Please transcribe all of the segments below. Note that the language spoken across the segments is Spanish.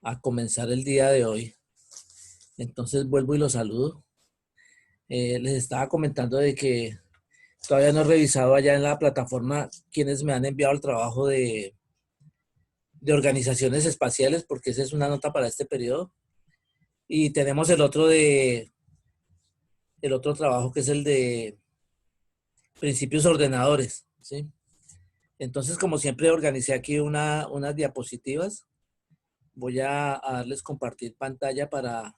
a comenzar el día de hoy. Entonces vuelvo y los saludo. Les estaba comentando de que todavía no he revisado allá en la plataforma quienes me han enviado el trabajo de organizaciones espaciales, porque esa es una nota para este periodo. Y tenemos el otro trabajo que es el de principios ordenadores, ¿sí? Entonces, como siempre, organicé aquí unas diapositivas. Voy a darles compartir pantalla para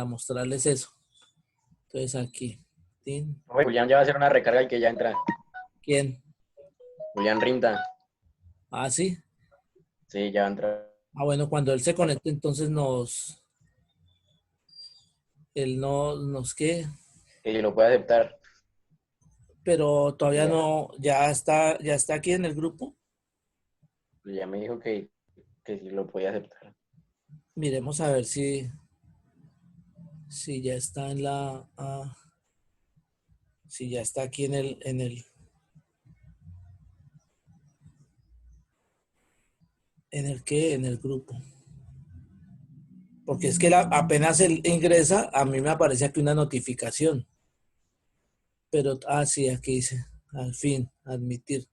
mostrarles eso. Entonces aquí. ¿Tin? Oye, Julián ya va a hacer una recarga y que ya entra. ¿Quién? Julián Rinda. Ah, sí. Sí, ya va a entrar. Ah, bueno, cuando él se conecte, entonces él no, nos qué, Que lo puede aceptar. pero todavía Ya, no, ya está aquí en el grupo. ya me dijo que sí lo podía aceptar. Miremos a ver si ya está en si ya está aquí en el grupo. Porque es que apenas él ingresa, a mí me aparece aquí una notificación. Pero, sí, aquí dice, al fin, admitir.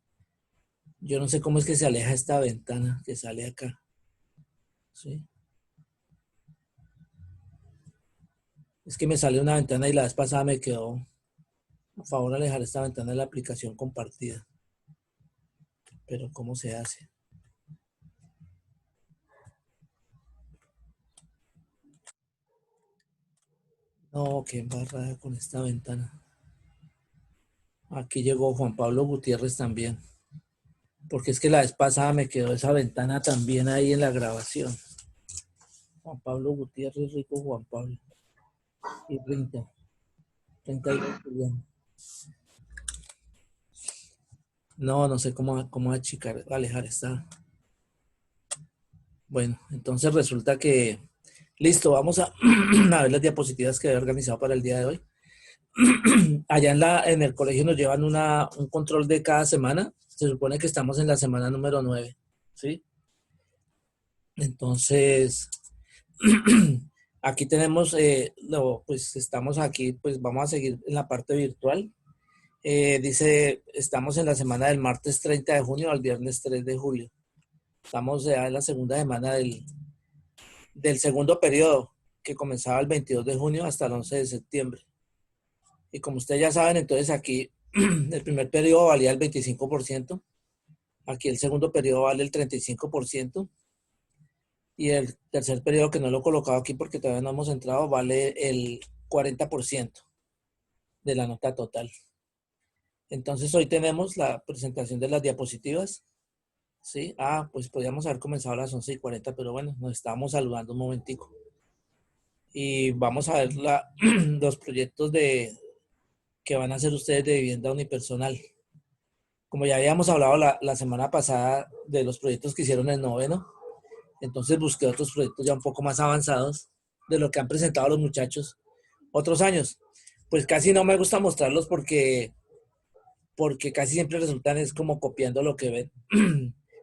Yo no sé cómo es que se aleja esta ventana que sale acá. ¿Sí? Es que me sale una ventana y la vez pasada me quedó a favor alejar esta ventana de la aplicación compartida. Pero ¿cómo se hace? No, qué embarrada con esta ventana. Aquí llegó Juan Pablo Gutiérrez también. Porque es que la vez pasada me quedó esa ventana también ahí en la grabación. Juan Pablo Gutiérrez, rico Juan Pablo. Y 32 Julián. No, no sé cómo achicar, alejar esta. Bueno, entonces resulta que, listo, vamos a, a ver las diapositivas que he organizado para el día de hoy. Allá en el colegio nos llevan un control de cada semana. Se supone que estamos en la semana número 9, ¿sí? Entonces, aquí tenemos, pues estamos aquí, pues vamos a seguir en la parte virtual. Dice, estamos en la semana del martes 30 de junio al viernes 3 de julio. Estamos ya en la segunda semana del segundo periodo, que comenzaba el 22 de junio hasta el 11 de septiembre. Y como ustedes ya saben, entonces aquí el primer periodo valía el 25%, aquí el segundo periodo vale el 35%, y el tercer periodo, que no lo he colocado aquí porque todavía no hemos entrado, vale el 40% de la nota total. Entonces hoy tenemos la presentación de las diapositivas. Sí, pues podríamos haber comenzado a las 11:40, pero bueno, nos estábamos saludando un momentico. Y vamos a ver los proyectos que van a hacer ustedes de vivienda unipersonal. Como ya habíamos hablado la semana pasada de los proyectos que hicieron en noveno, entonces busqué otros proyectos ya un poco más avanzados de lo que han presentado los muchachos otros años. Pues casi no me gusta mostrarlos porque casi siempre resultan es como copiando lo que ven.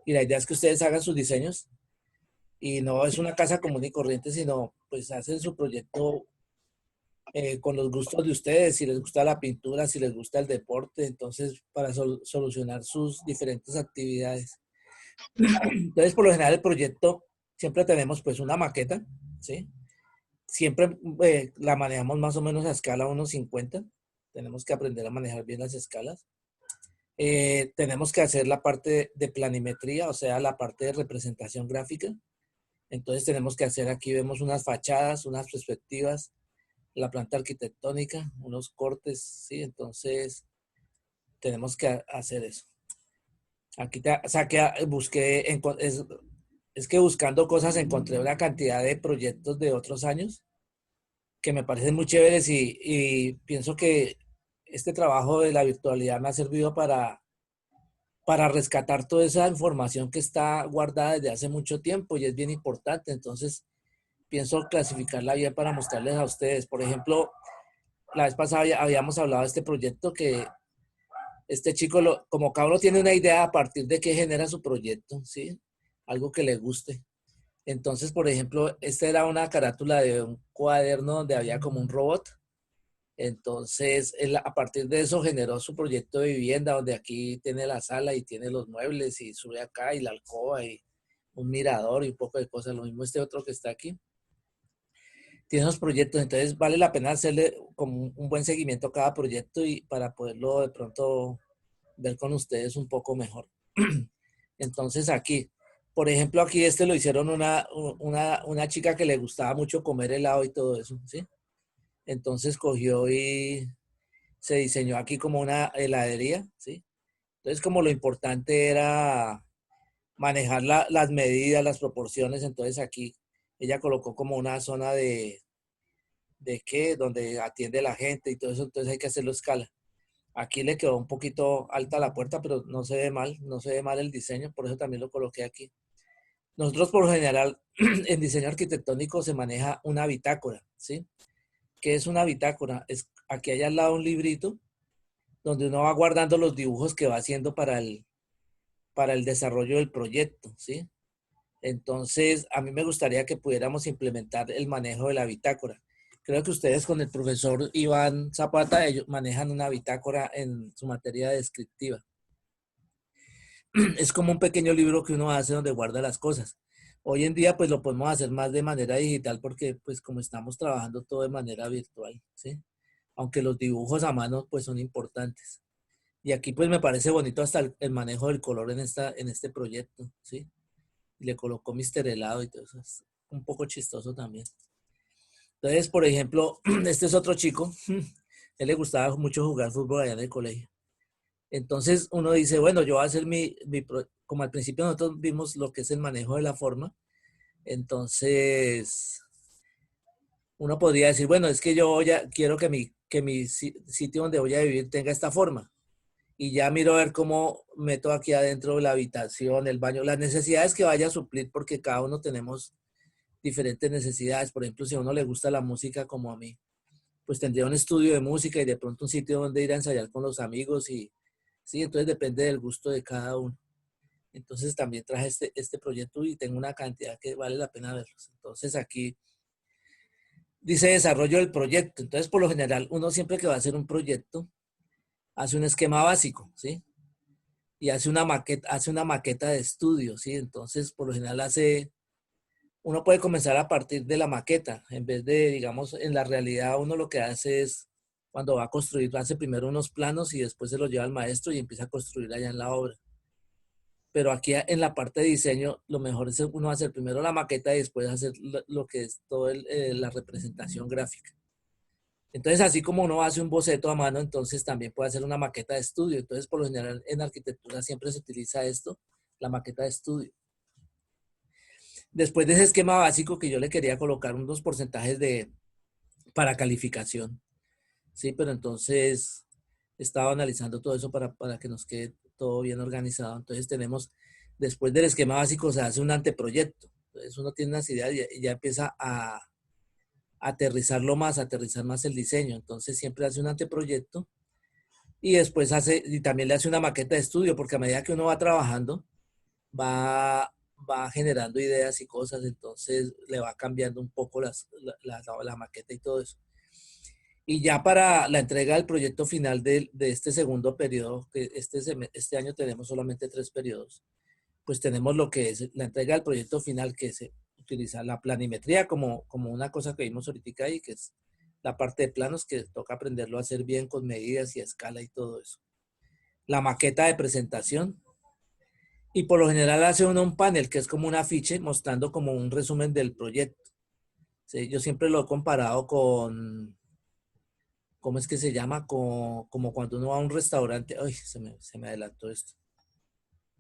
Y la idea es que ustedes hagan sus diseños y no es una casa común y corriente, sino pues hacen su proyecto con los gustos de ustedes, si les gusta la pintura, si les gusta el deporte, entonces para solucionar sus diferentes actividades. Entonces, por lo general, el proyecto siempre tenemos pues una maqueta, ¿sí? Siempre la manejamos más o menos a escala 1:50. Tenemos que aprender a manejar bien las escalas. Tenemos que hacer la parte de planimetría, o sea, la parte de representación gráfica. Entonces tenemos que hacer, aquí vemos unas fachadas, unas perspectivas, la planta arquitectónica, unos cortes, ¿sí? Entonces tenemos que hacer eso. Aquí saqué, busqué, es que buscando cosas encontré una cantidad de proyectos de otros años que me parecen muy chéveres y pienso que este trabajo de la virtualidad me ha servido para rescatar toda esa información que está guardada desde hace mucho tiempo y es bien importante. Entonces, pienso clasificarla bien para mostrarles a ustedes. Por ejemplo, la vez pasada habíamos hablado de este proyecto que este chico, como cada uno tiene una idea a partir de qué genera su proyecto, ¿sí? Algo que le guste. Entonces, por ejemplo, esta era una carátula de un cuaderno donde había como un robot. Entonces, él a partir de eso generó su proyecto de vivienda, donde aquí tiene la sala y tiene los muebles y sube acá y la alcoba y un mirador y un poco de cosas. Lo mismo este otro que está aquí. Tiene unos proyectos, entonces vale la pena hacerle como un buen seguimiento a cada proyecto y para poderlo de pronto ver con ustedes un poco mejor. Entonces aquí, por ejemplo, aquí este lo hicieron una chica que le gustaba mucho comer helado y todo eso, ¿sí? Entonces cogió y se diseñó aquí como una heladería, ¿sí? Entonces como lo importante era manejar las medidas, las proporciones, entonces aquí ella colocó como una zona de qué, donde atiende la gente y todo eso, entonces hay que hacerlo a escala. Aquí le quedó un poquito alta la puerta, pero no se ve mal, no se ve mal el diseño, por eso también lo coloqué aquí. Nosotros por lo general en diseño arquitectónico se maneja una bitácora, ¿sí? ¿Qué es una bitácora? Es aquí hay al lado un librito donde uno va guardando los dibujos que va haciendo para el desarrollo del proyecto, ¿sí? Entonces, a mí me gustaría que pudiéramos implementar el manejo de la bitácora. Creo que ustedes con el profesor Iván Zapata, ellos manejan una bitácora en su materia descriptiva. Es como un pequeño libro que uno hace donde guarda las cosas. Hoy en día, pues lo podemos hacer más de manera digital porque, pues como estamos trabajando todo de manera virtual, ¿sí? Aunque los dibujos a mano, pues son importantes. Y aquí, pues me parece bonito hasta el manejo del color en este proyecto, ¿sí? Y le colocó Mister Helado y todo eso. Es un poco chistoso también. Entonces, por ejemplo, este es otro chico. Él le gustaba mucho jugar fútbol allá en el colegio. Entonces uno dice, bueno, yo voy a hacer como al principio nosotros vimos lo que es el manejo de la forma. Entonces uno podría decir, bueno, es que yo quiero que mi sitio donde voy a vivir tenga esta forma. Y ya miro a ver cómo meto aquí adentro la habitación, el baño, las necesidades que vaya a suplir, porque cada uno tenemos diferentes necesidades. Por ejemplo, si a uno le gusta la música como a mí, pues tendría un estudio de música y de pronto un sitio donde ir a ensayar con los amigos y sí, entonces depende del gusto de cada uno. Entonces también traje este proyecto y tengo una cantidad que vale la pena verlos. Entonces aquí dice desarrollo del proyecto. Entonces por lo general uno siempre que va a hacer un proyecto hace un esquema básico, ¿sí? Y hace una maqueta de estudio, ¿sí? Entonces por lo general uno puede comenzar a partir de la maqueta, en vez de, digamos, en la realidad uno lo que hace es, cuando va a construir, hace primero unos planos y después se los lleva al maestro y empieza a construir allá en la obra. Pero aquí en la parte de diseño, lo mejor es uno hacer primero la maqueta y después hacer lo que es toda la representación gráfica. Entonces, así como uno hace un boceto a mano, entonces también puede hacer una maqueta de estudio. Entonces, por lo general, en arquitectura siempre se utiliza esto, la maqueta de estudio. Después de ese esquema básico que yo le quería colocar unos porcentajes para calificación, ¿sí? Pero entonces estaba analizando todo eso para que nos quede todo bien organizado. Entonces tenemos, después del esquema básico se hace un anteproyecto. Entonces uno tiene unas ideas y ya empieza a aterrizar más el diseño. Entonces siempre hace un anteproyecto y después y también le hace una maqueta de estudio, porque a medida que uno va trabajando, va generando ideas y cosas, entonces le va cambiando un poco la maqueta y todo eso. Y ya para la entrega del proyecto final de este segundo periodo, que este año tenemos solamente 3 periodos, pues tenemos lo que es la entrega del proyecto final, que se utiliza la planimetría como una cosa que vimos ahorita ahí, que es la parte de planos que toca aprenderlo a hacer bien con medidas y a escala y todo eso. La maqueta de presentación. Y por lo general hace uno un panel que es como un afiche mostrando como un resumen del proyecto. ¿Sí? Yo siempre lo he comparado con, ¿cómo es que se llama? Como cuando uno va a un restaurante. Ay, se me adelantó esto.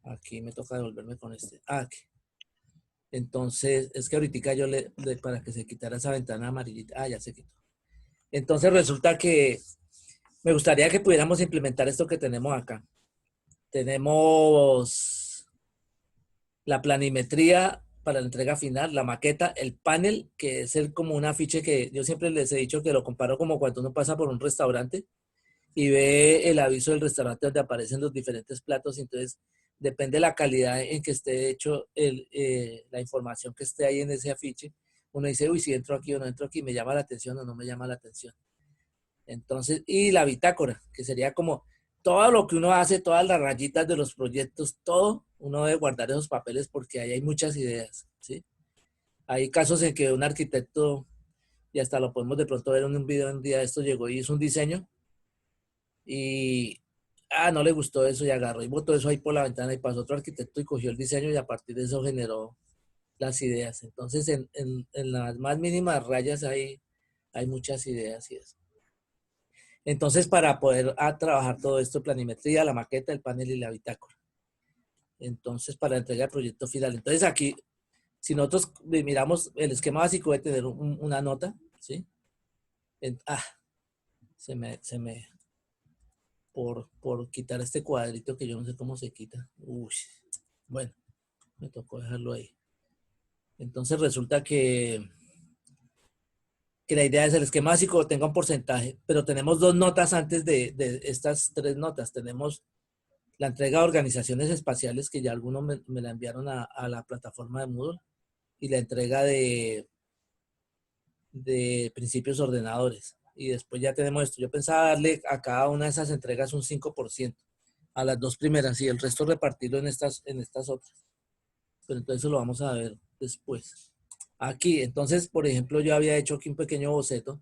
Aquí me toca devolverme con este. Ah, aquí. Entonces, es que ahorita para que se quitara esa ventana amarillita. Ah, ya se quitó. Entonces resulta que me gustaría que pudiéramos implementar esto que tenemos acá. Tenemos la planimetría para la entrega final, la maqueta, el panel, que es como un afiche que yo siempre les he dicho que lo comparo como cuando uno pasa por un restaurante y ve el aviso del restaurante donde aparecen los diferentes platos, y entonces depende de la calidad en que esté hecho la información que esté ahí en ese afiche. Uno dice, uy, si entro aquí o no entro aquí, me llama la atención o no me llama la atención. Entonces, y la bitácora, que sería como todo lo que uno hace, todas las rayitas de los proyectos, todo, uno debe guardar esos papeles porque ahí hay muchas ideas, ¿sí? Hay casos en que un arquitecto, y hasta lo podemos de pronto ver en un video un día, esto llegó y hizo un diseño y, no le gustó eso y agarró y botó eso ahí por la ventana y pasó otro arquitecto y cogió el diseño y a partir de eso generó las ideas. Entonces, en las más mínimas rayas hay muchas ideas y eso. Entonces, para poder trabajar todo esto, planimetría, la maqueta, el panel y la bitácora. Entonces, para entregar el proyecto final. Entonces, aquí, si nosotros miramos el esquema básico, debe tener una nota, ¿sí? Se me, por quitar este cuadrito que yo no sé cómo se quita. Uy, bueno, me tocó dejarlo ahí. Entonces, resulta que la idea es el esquema básico tenga un porcentaje, pero tenemos dos notas antes de estas tres notas. Tenemos la entrega de organizaciones espaciales, que ya algunos me la enviaron a la plataforma de Moodle, y la entrega de principios ordenadores. Y después ya tenemos esto. Yo pensaba darle a cada una de esas entregas un 5% a las dos primeras y el resto repartirlo en estas otras. Pero entonces eso lo vamos a ver después. Aquí, entonces, por ejemplo, yo había hecho aquí un pequeño boceto,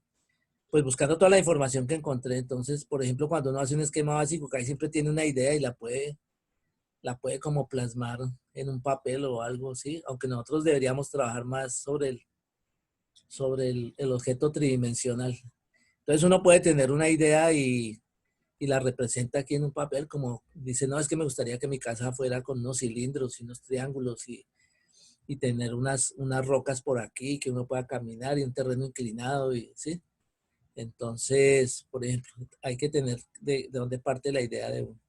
pues buscando toda la información que encontré. Entonces, por ejemplo, cuando uno hace un esquema básico, que ahí siempre tiene una idea y la puede como plasmar en un papel o algo así, aunque nosotros deberíamos trabajar más sobre el objeto tridimensional. Entonces uno puede tener una idea y la representa aquí en un papel, como dice, no, es que me gustaría que mi casa fuera con unos cilindros y unos triángulos y tener unas rocas por aquí que uno pueda caminar y un terreno inclinado, ¿sí? Entonces, por ejemplo, hay que tener de dónde parte la idea de uno.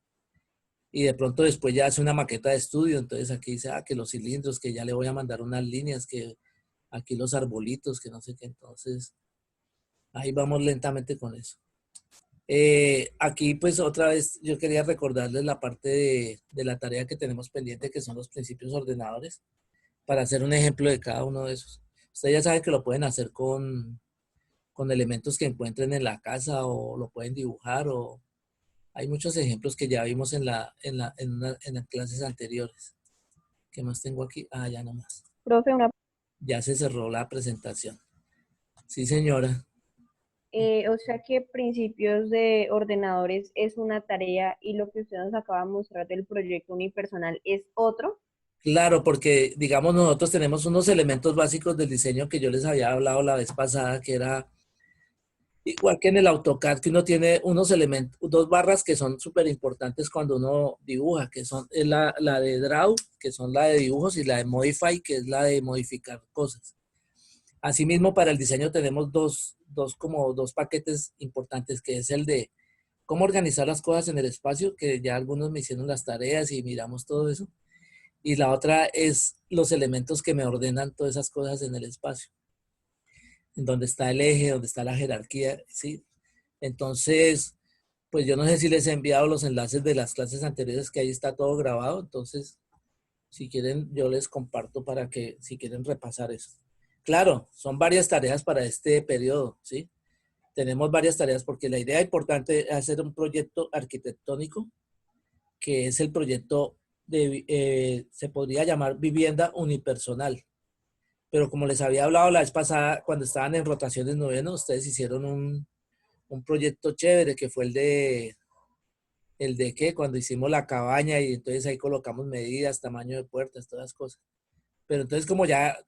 Y de pronto después ya hace una maqueta de estudio, entonces aquí dice, que los cilindros, que ya le voy a mandar unas líneas, que aquí los arbolitos, que no sé qué, entonces ahí vamos lentamente con eso. Aquí pues otra vez yo quería recordarles la parte de la tarea que tenemos pendiente, que son los principios ordenadores, para hacer un ejemplo de cada uno de esos. Ustedes ya saben que lo pueden hacer con elementos que encuentren en la casa o lo pueden dibujar o hay muchos ejemplos que ya vimos en las clases anteriores. ¿Qué más tengo aquí? Ya no más. Profe, Ya se cerró la presentación. Sí, señora. o sea que principios de ordenadores es una tarea y lo que usted nos acaba de mostrar del proyecto unipersonal es otro. Claro, porque digamos nosotros tenemos unos elementos básicos del diseño que yo les había hablado la vez pasada, que era igual que en el AutoCAD, que uno tiene unos elementos, dos barras que son súper importantes cuando uno dibuja, que son la de Draw, que son la de dibujos, y la de Modify, que es la de modificar cosas. Asimismo, para el diseño tenemos dos paquetes importantes, que es el de cómo organizar las cosas en el espacio, que ya algunos me hicieron las tareas y miramos todo eso. Y la otra es los elementos que me ordenan todas esas cosas en el espacio, en donde está el eje, donde está la jerarquía, ¿sí? Entonces, pues yo no sé si les he enviado los enlaces de las clases anteriores, que ahí está todo grabado. Entonces, si quieren, yo les comparto para que, si quieren repasar eso. Claro, son varias tareas para este periodo, ¿sí? Tenemos varias tareas porque la idea importante es hacer un proyecto arquitectónico, que es el proyecto se podría llamar vivienda unipersonal. Pero como les había hablado la vez pasada, cuando estaban en rotaciones noveno, ustedes hicieron un proyecto chévere que fue el de qué, cuando hicimos la cabaña y entonces ahí colocamos medidas, tamaño de puertas, todas las cosas. Pero entonces como ya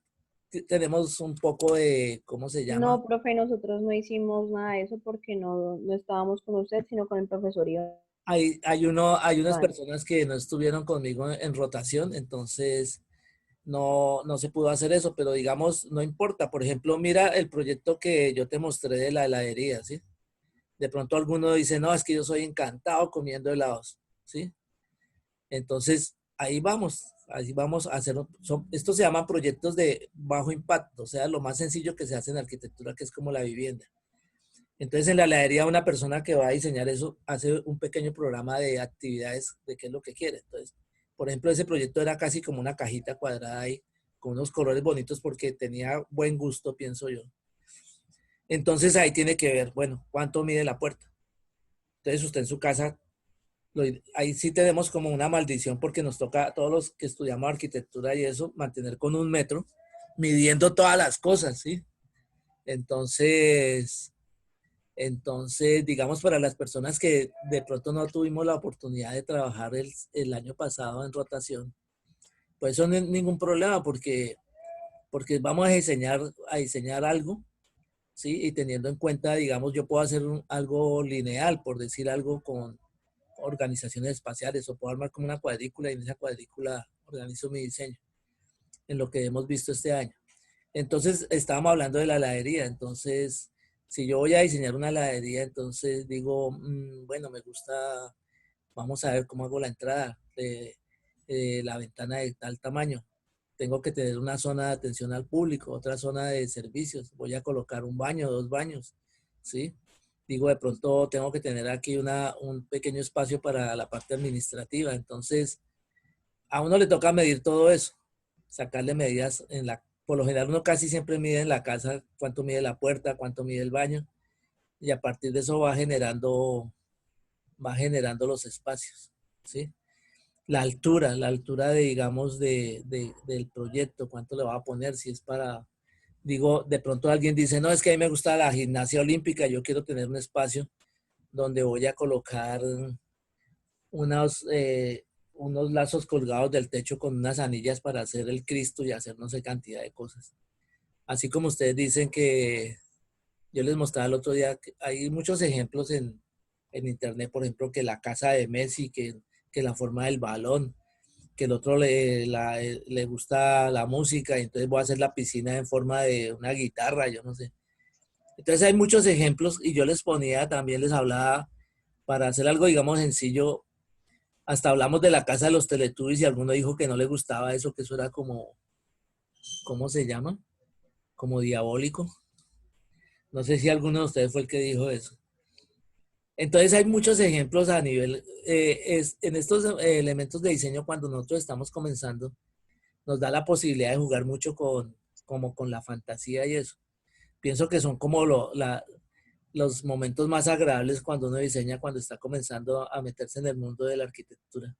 tenemos un poco de, ¿cómo se llama? No, profe, nosotros no hicimos nada de eso porque no estábamos con usted, sino con el profesor Iván. Hay unas personas que no estuvieron conmigo en rotación, entonces no se pudo hacer eso, pero digamos, no importa. Por ejemplo, mira el proyecto que yo te mostré de la heladería, ¿sí? De pronto alguno dice, no, es que yo soy encantado comiendo helados, ¿sí? Entonces, ahí vamos a hacer, estos se llaman proyectos de bajo impacto, o sea, lo más sencillo que se hace en arquitectura, que es como la vivienda. Entonces, en la heladería, una persona que va a diseñar eso hace un pequeño programa de actividades de qué es lo que quiere. Entonces, Por ejemplo, ese proyecto era casi como una cajita cuadrada ahí, con unos colores bonitos porque tenía buen gusto, pienso yo. Entonces ahí tiene que ver, bueno, cuánto mide la puerta. Entonces usted en su casa, ahí sí tenemos como una maldición porque nos toca a todos los que estudiamos arquitectura y eso, mantener con 1 metro, midiendo todas las cosas, ¿sí? Entonces, digamos, para las personas que de pronto no tuvimos la oportunidad de trabajar el año pasado en rotación, pues eso no es ningún problema porque vamos a diseñar algo, ¿sí? Y teniendo en cuenta, digamos, yo puedo hacer algo lineal, por decir algo, con organizaciones espaciales, o puedo armar como una cuadrícula y en esa cuadrícula organizo mi diseño, en lo que hemos visto este año. Entonces, estábamos hablando de la heladería. Entonces, si yo voy a diseñar una heladería, entonces digo, bueno, me gusta, vamos a ver cómo hago la entrada de la ventana de tal tamaño. Tengo que tener una zona de atención al público, otra zona de servicios. Voy a colocar un baño, 2 baños, ¿sí? Digo, de pronto tengo que tener aquí un pequeño espacio para la parte administrativa. Entonces, a uno le toca medir todo eso, sacarle medidas por lo general uno casi siempre mide en la casa cuánto mide la puerta, cuánto mide el baño, y a partir de eso va generando los espacios, ¿sí? La altura de, digamos, del proyecto, cuánto le va a poner, si es para, digo, de pronto alguien dice, no, es que a mí me gusta la gimnasia olímpica, yo quiero tener un espacio donde voy a colocar unos, unos lazos colgados del techo con unas anillas para hacer el Cristo y hacer no sé cantidad de cosas. Así como ustedes dicen que yo les mostraba el otro día, que hay muchos ejemplos en internet, por ejemplo, que la casa de Messi, que la forma del balón, que el otro le gusta la música y entonces voy a hacer la piscina en forma de una guitarra, yo no sé. Entonces hay muchos ejemplos y yo les ponía, también les hablaba para hacer algo, digamos, sencillo. Hasta hablamos de la casa de los Teletubbies y alguno dijo que no le gustaba eso, que eso era como, ¿cómo se llama? Como diabólico. No sé si alguno de ustedes fue el que dijo eso. Entonces hay muchos ejemplos a nivel, en estos elementos de diseño cuando nosotros estamos comenzando, nos da la posibilidad de jugar mucho como con la fantasía y eso. Pienso que son como los momentos más agradables cuando uno diseña, cuando está comenzando a meterse en el mundo de la arquitectura.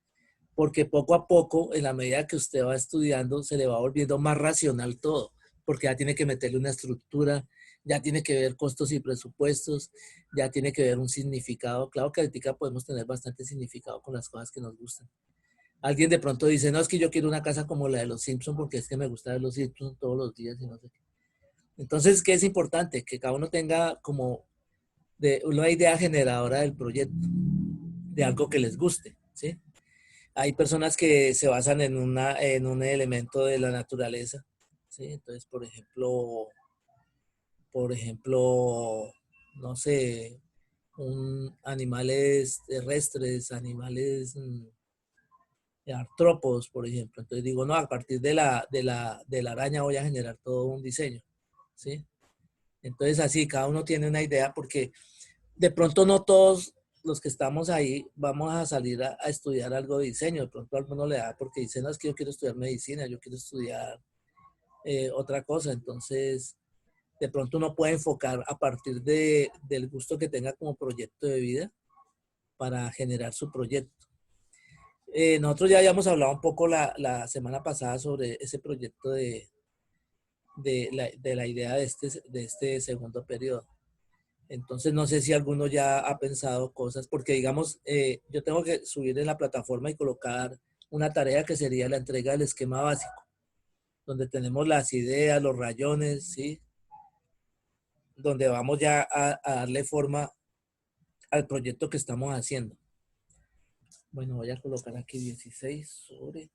Porque poco a poco, en la medida que usted va estudiando, se le va volviendo más racional todo, porque ya tiene que meterle una estructura, ya tiene que ver costos y presupuestos, ya tiene que ver un significado. Claro que ahorita podemos tener bastante significado con las cosas que nos gustan. Alguien de pronto dice, no, es que yo quiero una casa como la de los Simpsons porque es que me gusta ver los Simpsons todos los días y no sé qué. Entonces, ¿qué es importante? Que cada uno tenga como una idea generadora del proyecto, de algo que les guste, ¿sí? Hay personas que se basan en un elemento de la naturaleza, ¿sí? Entonces, por ejemplo, no sé, animales terrestres, animales artrópodos, por ejemplo. Entonces digo, no, a partir de la araña voy a generar todo un diseño, ¿sí? Entonces así, cada uno tiene una idea porque de pronto no todos los que estamos ahí vamos a salir a estudiar algo de diseño. De pronto a alguno le da porque dice, no, es que yo quiero estudiar medicina, yo quiero estudiar otra cosa. Entonces, de pronto uno puede enfocar a partir del gusto que tenga como proyecto de vida para generar su proyecto. Nosotros ya habíamos hablado un poco la semana pasada sobre ese proyecto de la idea de este segundo periodo. Entonces, no sé si alguno ya ha pensado cosas, porque digamos, yo tengo que subir en la plataforma y colocar una tarea que sería la entrega del esquema básico, donde tenemos las ideas, los rayones, ¿sí? Donde vamos ya a darle forma al proyecto que estamos haciendo. Bueno, voy a colocar aquí 16 sobre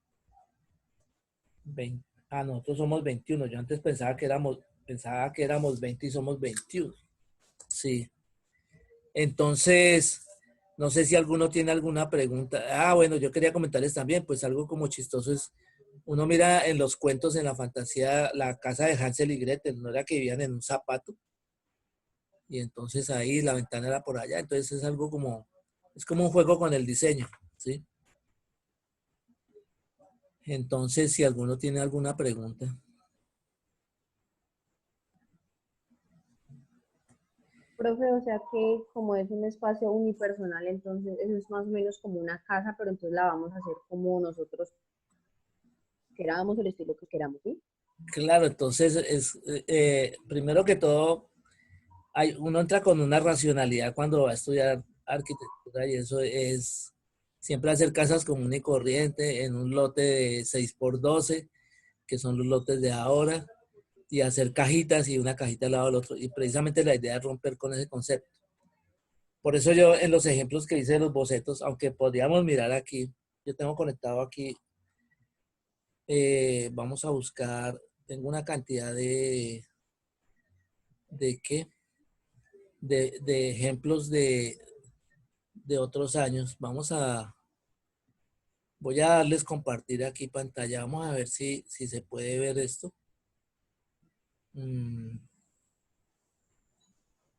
20. Ah, nosotros somos 21. Yo antes pensaba que éramos 20 y somos 21. Sí. Entonces, no sé si alguno tiene alguna pregunta. Ah, bueno, yo quería comentarles también, pues algo como chistoso es, uno mira en los cuentos, en la fantasía, la casa de Hansel y Gretel, ¿no era que vivían en un zapato? Y entonces ahí la ventana era por allá. Entonces es algo como, es como un juego con el diseño, ¿sí? Entonces, si alguno tiene alguna pregunta. Profe, o sea que como es un espacio unipersonal, entonces eso es más o menos como una casa, pero entonces la vamos a hacer como nosotros queramos, el estilo que queramos, ¿sí? Claro, entonces, primero que todo, uno entra con una racionalidad cuando va a estudiar arquitectura y eso es siempre hacer casas común y corriente en un lote de 6 por 12, que son los lotes de ahora, y hacer cajitas y una cajita al lado del otro. Y precisamente la idea es romper con ese concepto. Por eso yo en los ejemplos que hice de los bocetos, aunque podríamos mirar aquí, yo tengo conectado aquí, vamos a buscar, tengo una cantidad ¿de qué? De ejemplos de otros años. Voy a darles compartir aquí pantalla. Vamos a ver si se puede ver esto.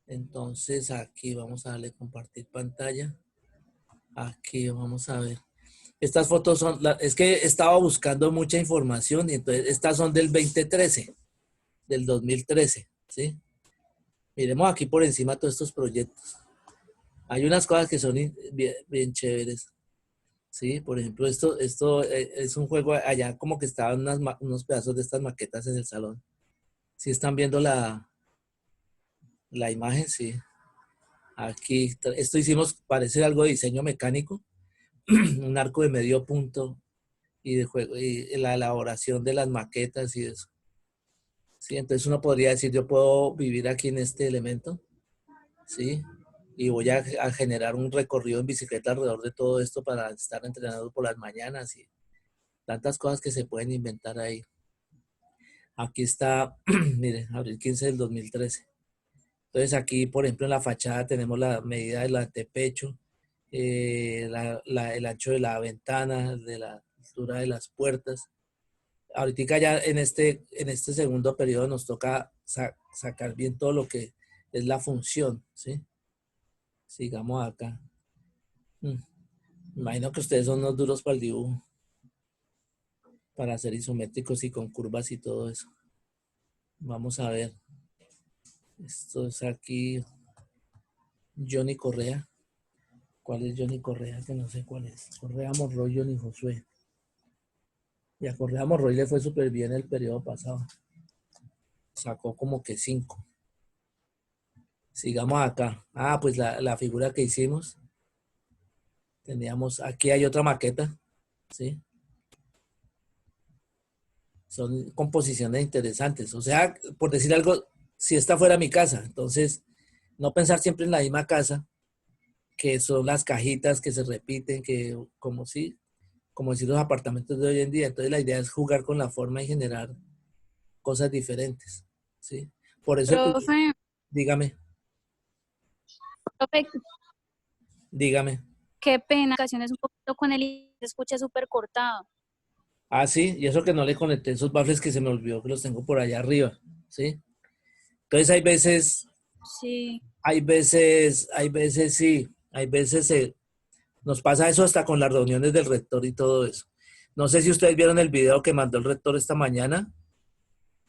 Entonces aquí vamos a darle compartir pantalla. Aquí vamos a ver. Estas fotos son, es que estaba buscando mucha información y entonces estas son del 2013, del 2013, ¿sí? Miremos aquí por encima todos estos proyectos. Hay unas cosas que son bien, bien chéveres. Sí, por ejemplo, esto es un juego allá como que estaban unos pedazos de estas maquetas en el salón. ¿Sí están viendo la imagen? Sí. Aquí, esto hicimos, parece algo de diseño mecánico, un arco de medio punto y de juego, y la elaboración de las maquetas y eso. Sí, entonces uno podría decir, yo puedo vivir aquí en este elemento, ¿sí? Y voy a generar un recorrido en bicicleta alrededor de todo esto para estar entrenado por las mañanas y tantas cosas que se pueden inventar ahí. Aquí está, mire, abril 15 del 2013. Entonces aquí, por ejemplo, en la fachada tenemos la medida del antepecho, el ancho de la ventana, de la altura de las puertas. Ahorita ya en este segundo periodo nos toca sacar bien todo lo que es la función, ¿sí? Sigamos acá. Imagino que ustedes son unos duros para el dibujo, para hacer isométricos y con curvas y todo eso. Vamos a ver. Esto es aquí Johnny Correa. ¿Cuál es Johnny Correa? Que no sé cuál es. Correa Monroy, Johnny Josué. Y a Correa Monroy le fue súper bien el periodo pasado. Sacó como que 5. Sigamos acá. Ah, pues la figura que hicimos. Teníamos, aquí hay otra maqueta. ¿Sí? Son composiciones interesantes. O sea, por decir algo, si esta fuera mi casa, entonces no pensar siempre en la misma casa, que son las cajitas que se repiten, que como decir los apartamentos de hoy en día. Entonces la idea es jugar con la forma y generar cosas diferentes, ¿sí? Por eso, Profe, dígame, profe, dígame. qué pena, ocasiones un poquito con él y se escucha súper cortado. Ah, sí, y eso que no le conecté esos baffles que se me olvidó que los tengo por allá arriba, ¿sí? Entonces Sí. sí, hay veces nos pasa eso hasta con las reuniones del rector y todo eso. No sé si ustedes vieron el video que mandó el rector esta mañana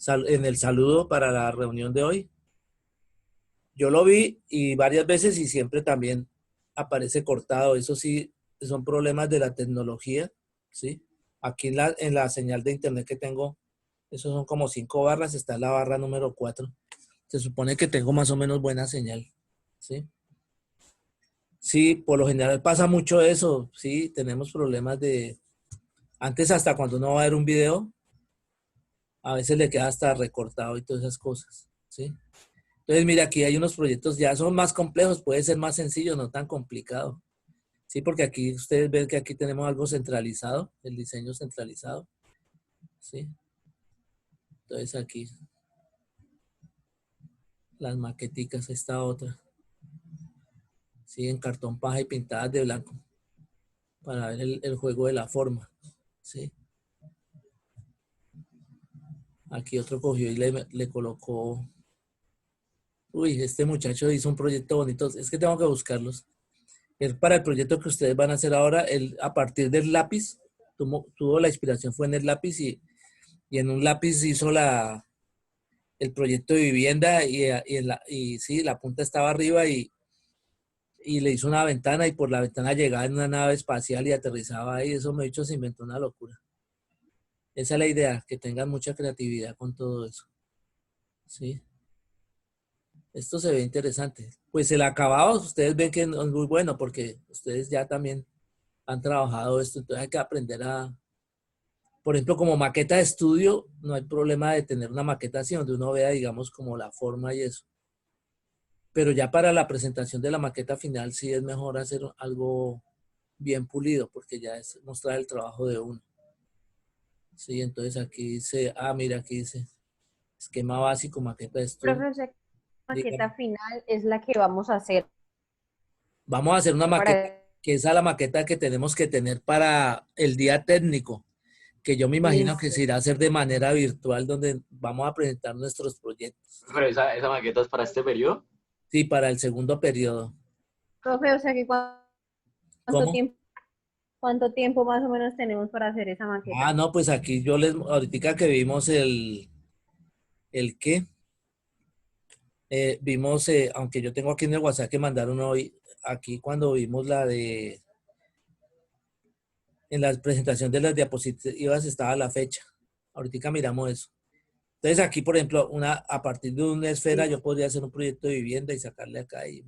en el saludo para la reunión de hoy. Yo lo vi y varias veces y siempre también aparece cortado. Eso sí, son problemas de la tecnología, ¿sí? Aquí en la señal de internet que tengo, esos son como 5 barras, está la barra número 4. Se supone que tengo más o menos buena señal, ¿sí? Sí, por lo general pasa mucho eso, sí, tenemos problemas antes hasta cuando uno va a ver un video, a veces le queda hasta recortado y todas esas cosas, ¿sí? Entonces, mira, aquí hay unos proyectos ya son más complejos, puede ser más sencillo, no tan complicado. Sí, porque aquí ustedes ven que aquí tenemos algo centralizado, el diseño centralizado. Sí. Entonces aquí las maqueticas, esta otra. Sí, en cartón paja y pintadas de blanco. Para ver el juego de la forma. Sí. Aquí otro cogió y le colocó. Uy, este muchacho hizo un proyecto bonito. Es que tengo que buscarlos. Es para el proyecto que ustedes van a hacer ahora, a partir del lápiz, tuvo la inspiración fue en el lápiz y en un lápiz hizo el proyecto de vivienda y sí, la punta estaba arriba y le hizo una ventana y por la ventana llegaba en una nave espacial y aterrizaba ahí. Eso me ha dicho, se inventó una locura. Esa es la idea, que tengan mucha creatividad con todo eso. Sí. Esto se ve interesante. Pues el acabado, ustedes ven que no es muy bueno porque ustedes ya también han trabajado esto, entonces hay que aprender por ejemplo, como maqueta de estudio, no hay problema de tener una maqueta así donde uno vea, digamos, como la forma y eso. Pero ya para la presentación de la maqueta final sí es mejor hacer algo bien pulido porque ya es mostrar el trabajo de uno. Sí, entonces aquí dice, mira, aquí dice esquema básico, maqueta de estudio. Profe, o sea, que la Dígame. maqueta final es la que vamos a hacer Vamos a hacer una maqueta, para que esa es la maqueta que tenemos que tener para el día técnico, que yo me imagino que listo. se irá a hacer de manera virtual, donde vamos a presentar nuestros proyectos. Pero esa maqueta es para este periodo. Sí, para el segundo periodo. Profe, o sea que ¿Cómo? cuánto tiempo más o menos tenemos para hacer esa maqueta. No, pues aquí ahorita que vimos ¿el qué? Vimos, aunque yo tengo aquí en el WhatsApp que mandaron hoy, aquí cuando vimos en la presentación de las diapositivas estaba la fecha. Ahorita miramos eso. Entonces aquí, por ejemplo, a partir de una esfera yo podría hacer un proyecto de vivienda y sacarle acá y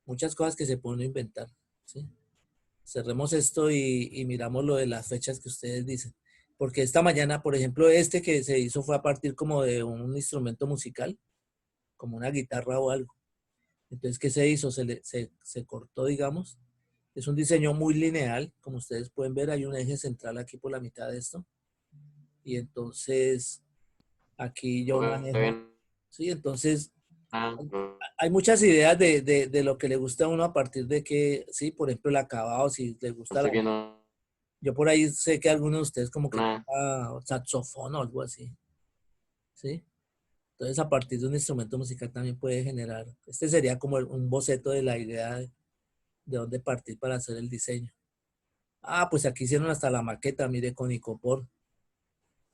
muchas cosas que se pueden inventar. ¿Sí? Cerremos esto y miramos lo de las fechas que ustedes dicen. Porque esta mañana, por ejemplo, este que se hizo fue a partir como de un instrumento musical, como una guitarra o algo. Entonces, ¿qué se hizo? Se cortó, digamos. Es un diseño muy lineal, como ustedes pueden ver, hay un eje central aquí por la mitad de esto. Y entonces, aquí yo manejo. Sí, entonces, hay muchas ideas de lo que le gusta a uno a partir de que, sí, por ejemplo, el acabado, si le gusta Estoy viendo yo por ahí sé que algunos de ustedes como que una. toca saxofón o algo así, ¿sí? Entonces, a partir de un instrumento musical también puede generar, este sería como un boceto de la idea de dónde partir para hacer el diseño. Pues aquí hicieron hasta la maqueta, mire, con icopor,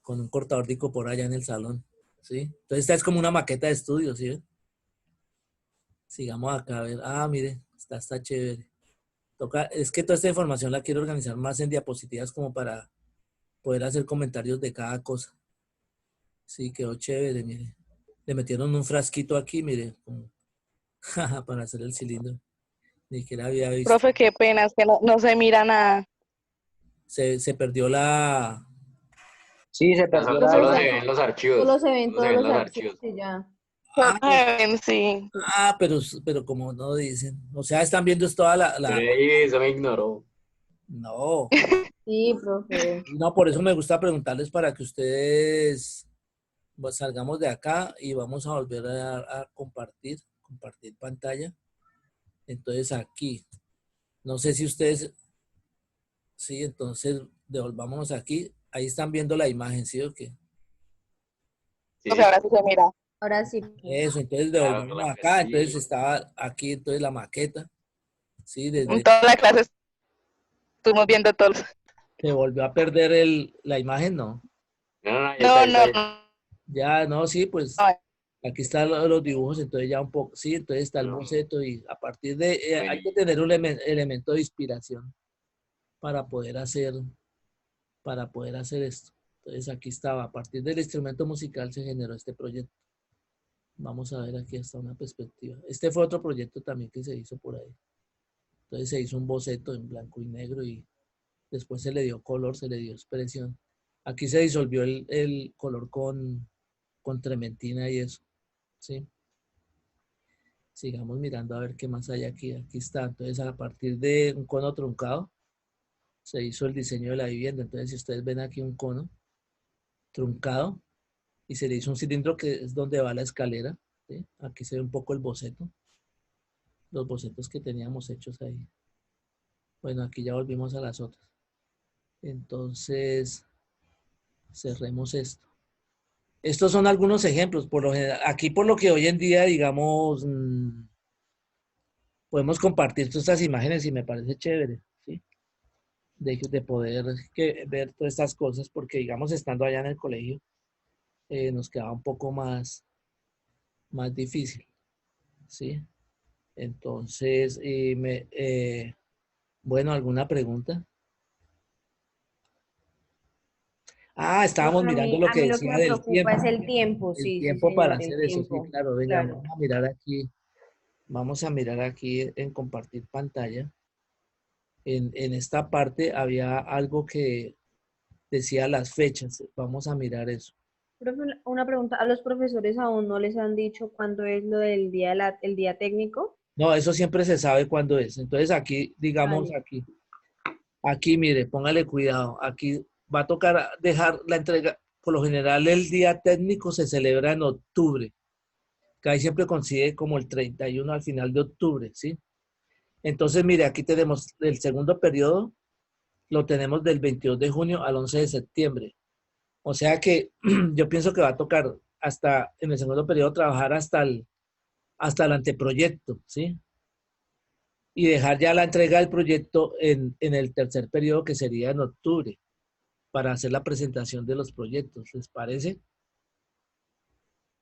con un cortador de icopor allá en el salón, ¿sí? Entonces, esta es como una maqueta de estudio, ¿sí ven? Sigamos acá a ver. Mire, está chévere. Es que toda esta información la quiero organizar más en diapositivas como para poder hacer comentarios de cada cosa. Sí, quedó chévere, mire. Le metieron un frasquito aquí, mire, para hacer el cilindro. Ni siquiera había visto. Profe, qué pena, es que no se mira nada. Se perdió Sí, se Profe, perdió o solo sea, se ven los archivos. solo se ven Solo se todos ven los los archivos archivos. y ya. Sí. pero como no dicen. O sea, están viendo es toda Pero ahí eso me ignoró. No, Sí, profe. no, por eso me gusta preguntarles para que ustedes pues, salgamos de acá y vamos a volver a compartir pantalla. Entonces aquí, no sé si ustedes, sí, entonces devolvámonos aquí. Ahí están viendo la imagen, ¿sí o qué? Sí, O sea, ahora sí se mira. Ahora sí. Eso, entonces claro, devolvámonos acá. Entonces estaba aquí, entonces la maqueta, ¿sí? En toda la clase estuvimos viendo todos. Se volvió a perder la imagen, ¿no? No, No, no, ahí está. no. Ya, no, sí, pues aquí están los dibujos, entonces ya un poco, sí, entonces está el No. boceto y a partir de, hay que Buenísimo. tener un elemento de inspiración para poder hacer esto. Entonces aquí estaba, a partir del instrumento musical se generó este proyecto. Vamos a ver aquí hasta una perspectiva. Este fue otro proyecto también que se hizo por ahí. Entonces se hizo un boceto en blanco y negro y después se le dio color, se le dio expresión. Aquí se disolvió el color con trementina y eso, ¿sí? Sigamos mirando a ver qué más hay aquí. Aquí está. Entonces, a partir de un cono truncado, se hizo el diseño de la vivienda. Entonces, si ustedes ven aquí un cono truncado y se le hizo un cilindro que es donde va la escalera, ¿sí? Aquí se ve un poco el boceto, los bocetos que teníamos hechos ahí. Bueno, aquí ya volvimos a las otras. Entonces, cerremos esto. Estos son algunos ejemplos. Por lo general, aquí por lo que hoy en día, digamos, podemos compartir todas estas imágenes y me parece chévere, ¿sí? de poder ver todas estas cosas, porque digamos, estando allá en el colegio, nos quedaba un poco más difícil, ¿sí? Entonces, bueno, ¿alguna pregunta? Ah, estábamos Profe, mirando lo a que mí lo que decía me del preocupa tiempo. es el tiempo, El sí, sí, tiempo para señor, el hacer eso, sí, tiempo, claro. Venga, claro. vamos a mirar aquí. Vamos a mirar aquí en compartir pantalla. En esta parte había algo que decía las fechas. Vamos a mirar eso. Profe, una pregunta, ¿a los profesores aún no les han dicho cuándo es lo del día, el día técnico? No, eso siempre se sabe cuándo es. Entonces aquí, digamos, Vale. aquí, mire, póngale cuidado. Aquí va a tocar dejar la entrega. Por lo general, el día técnico se celebra en octubre, que ahí siempre coincide como el 31 al final de octubre, ¿sí? Entonces, mire, aquí tenemos el segundo periodo, lo tenemos del 22 de junio al 11 de septiembre. O sea que yo pienso que va a tocar hasta en el segundo periodo trabajar hasta el anteproyecto, ¿sí? Y dejar ya la entrega del proyecto en el tercer periodo, que sería en octubre, para hacer la presentación de los proyectos. ¿Les parece?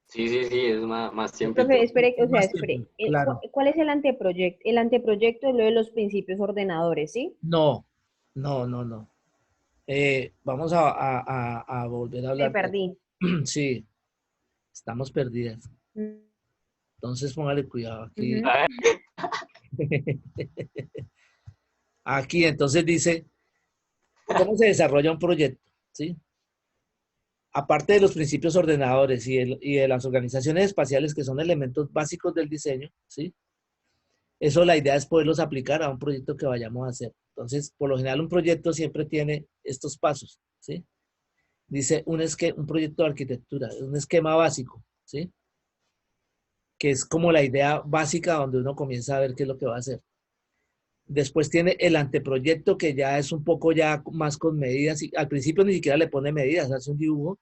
Sí, sí, sí, es más Profe, tiempito. espere, o sea, Más espere, tiempo, claro. ¿cuál es el anteproyecto? El anteproyecto es lo de los principios ordenadores, ¿sí? No, no, no, no. Vamos a volver a Me hablar de perdí. eso. Sí, estamos perdidas. Mm, Entonces póngale cuidado aquí. ujú. Aquí entonces dice, ¿cómo se desarrolla un proyecto? ¿Sí? Aparte de los principios ordenadores y de las organizaciones espaciales, que son elementos básicos del diseño, ¿sí? Eso la idea es poderlos aplicar a un proyecto que vayamos a hacer. Entonces, por lo general, un proyecto siempre tiene estos pasos, ¿sí? Dice un proyecto de arquitectura, un esquema básico, ¿sí? Que es como la idea básica donde uno comienza a ver qué es lo que va a hacer. Después tiene el anteproyecto, que ya es un poco ya más con medidas. Y al principio ni siquiera le pone medidas, hace un dibujo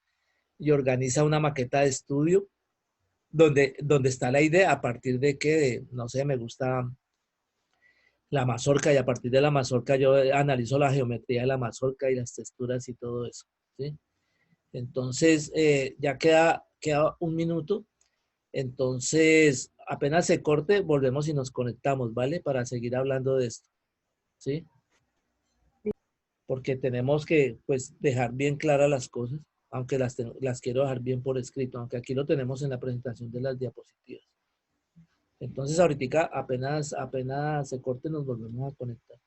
y organiza una maqueta de estudio donde está la idea a partir de que, no sé, me gusta la mazorca y a partir de la mazorca yo analizo la geometría de la mazorca y las texturas y todo eso, ¿sí? Entonces, ya queda un minuto. Entonces, apenas se corte, volvemos y nos conectamos, ¿vale? Para seguir hablando de esto, ¿sí? Porque tenemos que, pues, dejar bien claras las cosas, aunque las quiero dejar bien por escrito, aunque aquí lo tenemos en la presentación de las diapositivas. Entonces, ahorita apenas se corte, nos volvemos a conectar.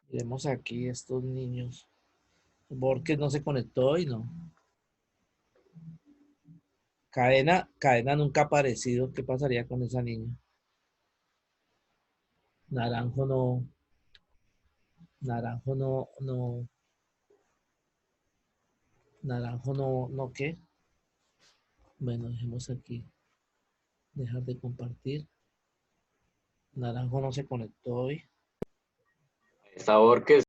Vemos aquí estos niños. Borges no se conectó hoy, ¿no? Cadena nunca ha aparecido. ¿Qué pasaría con esa niña? Naranjo no, naranjo naranjo no, ¿qué? Bueno, dejemos aquí. Dejar de compartir. Naranjo no se conectó hoy. Está Borges